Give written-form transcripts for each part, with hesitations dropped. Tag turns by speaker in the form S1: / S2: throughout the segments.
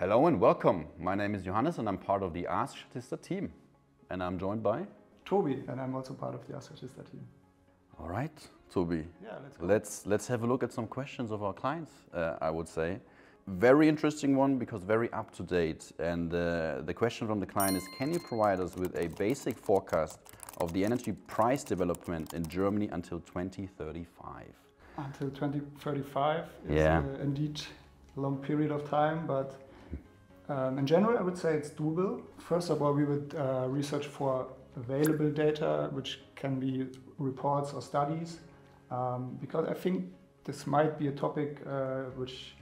S1: Hello and welcome. My name is Johannes and I'm part of the askStatista team. And I'm joined by?
S2: Toby, and I'm also part of the askStatista team.
S1: All right, Toby.
S2: Yeah, let's go.
S1: Let's have a look at some questions of our clients, I would say. Very interesting one because very up to date. And the question from the client is, can you provide us with a basic forecast of the energy price development in Germany until 2035?
S2: Until 2035 is
S1: Yeah.
S2: Indeed a long period of time, but in general I would say it's doable. First of all, we would research for available data, which can be reports or studies, because I think this might be a topic which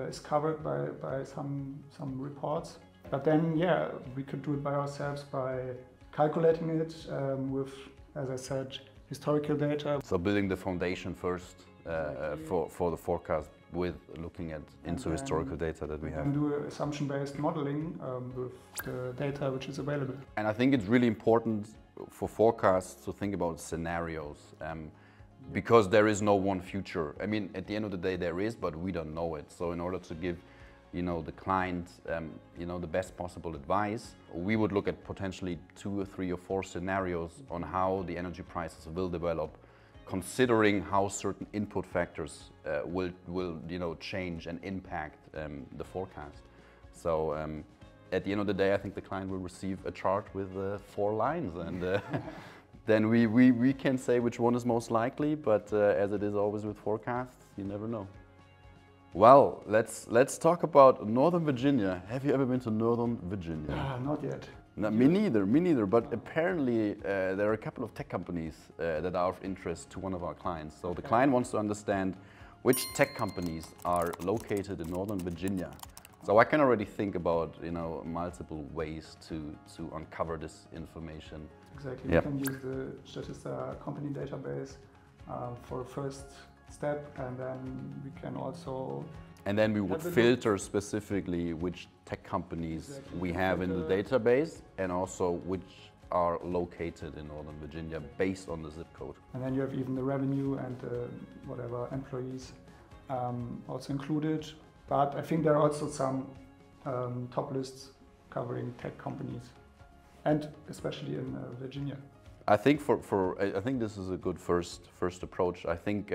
S2: is covered by some reports. But then, yeah, we could do it by ourselves by calculating it with, as I said, historical data.
S1: So building the foundation first for the forecast with looking into historical data that we have.
S2: And do assumption-based modeling with the data which is available.
S1: And I think it's really important for forecasts to think about scenarios because there is no one future. I mean, at the end of the day there is, but we don't know it. So in order to give the client the best possible advice, we would look at potentially 2 or 3 or 4 scenarios on how the energy prices will develop, considering how certain input factors will change and impact the forecast. So at the end of the day, I think the client will receive a chart with 4 lines, and then we can say which one is most likely. But as it is always with forecasts, you never know. Well, let's talk about Northern Virginia. Have you ever been to Northern Virginia?
S2: Not yet.
S1: No, me neither, but apparently there are a couple of tech companies that are of interest to one of our clients. So the client wants to understand which tech companies are located in Northern Virginia. So I can already think about multiple ways to uncover this information.
S2: Exactly,
S1: Yep.
S2: We can use the Statista company database for a first step, and then we can also...
S1: And then we would filter specifically which tech companies we have in the database and also which are located in Northern Virginia based on the zip code.
S2: And then you have even the revenue and whatever employees also included. But I think there are also some top lists covering tech companies, and especially in Virginia.
S1: I think I think this is a good first approach. I think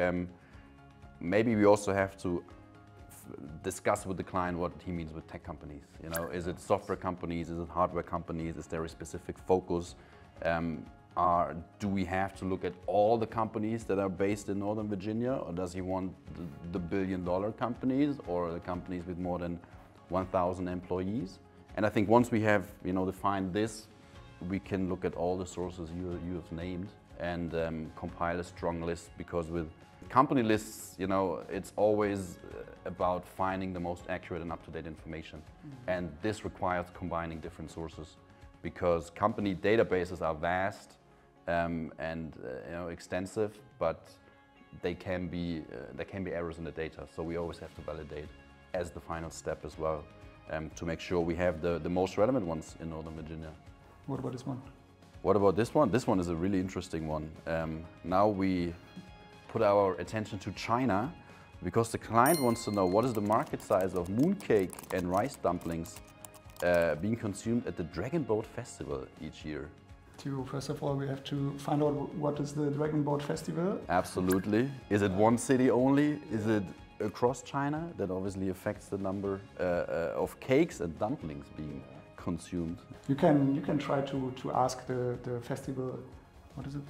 S1: maybe we also have to discuss with the client what he means with tech companies. Is it software companies? Is it hardware companies? Is there a specific focus? Do we have to look at all the companies that are based in Northern Virginia, or does he want the billion-dollar companies or the companies with more than 1,000 employees? And I think once we have defined this, we can look at all the sources you have named and compile a strong list, because with company lists, it's always about finding the most accurate and up-to-date information. Mm-hmm. And this requires combining different sources, because company databases are vast and extensive, but there can be errors in the data. So we always have to validate as the final step as well, to make sure we have the most relevant ones in Northern Virginia.
S2: What about this one?
S1: What about this one? This one is a really interesting one. Now we put our attention to China, because the client wants to know what is the market size of mooncake and rice dumplings being consumed at the Dragon Boat Festival each year.
S2: First of all, we have to find out what is the Dragon Boat Festival.
S1: Absolutely. Is it one city only? Is it across China? That obviously affects the number of cakes and dumplings being consumed.
S2: You can try to ask the festival, what is it?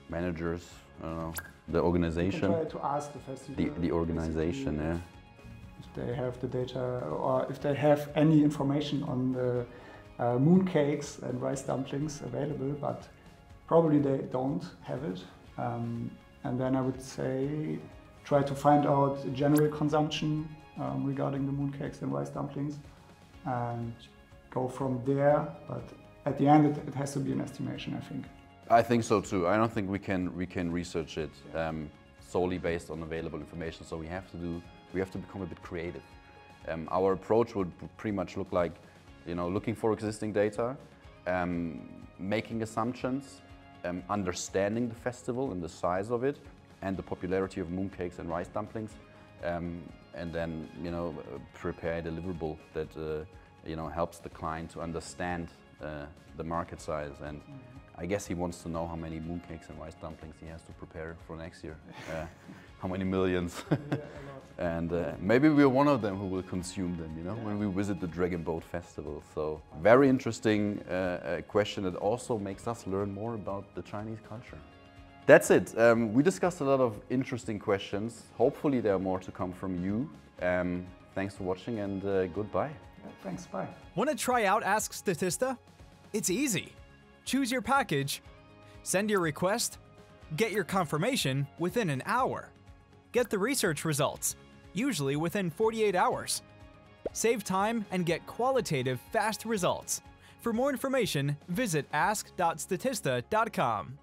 S1: Managers, I don't know, the organization.
S2: You can try to ask the festival.
S1: The organization, yeah.
S2: If they have the data, or if they have any information on the mooncakes and rice dumplings available, but probably they don't have it. And then I would say try to find out general consumption regarding the mooncakes and rice dumplings, and go from there. But at the end, it has to be an estimation, I think.
S1: I think so too. I don't think we can research it solely based on available information. So we have to become a bit creative. Our approach would pretty much look like, looking for existing data, making assumptions, understanding the festival and the size of it, and the popularity of mooncakes and rice dumplings, and then, you know, prepare a deliverable that, you know, helps the client to understand the market size. And I guess he wants to know how many mooncakes and rice dumplings he has to prepare for next year. How many millions.
S2: Yeah, a lot.
S1: And maybe we're one of them who will consume them, you know, when we visit the Dragon Boat Festival. So very interesting question that also makes us learn more about the Chinese culture. That's it. We discussed a lot of interesting questions. Hopefully there are more to come from you. Thanks for watching, and goodbye.
S2: Yeah, thanks, bye.
S3: Want to try out askStatista? It's easy. Choose your package, send your request, get your confirmation within an hour. Get the research results, usually within 48 hours. Save time and get qualitative, fast results. For more information, visit ask.statista.com.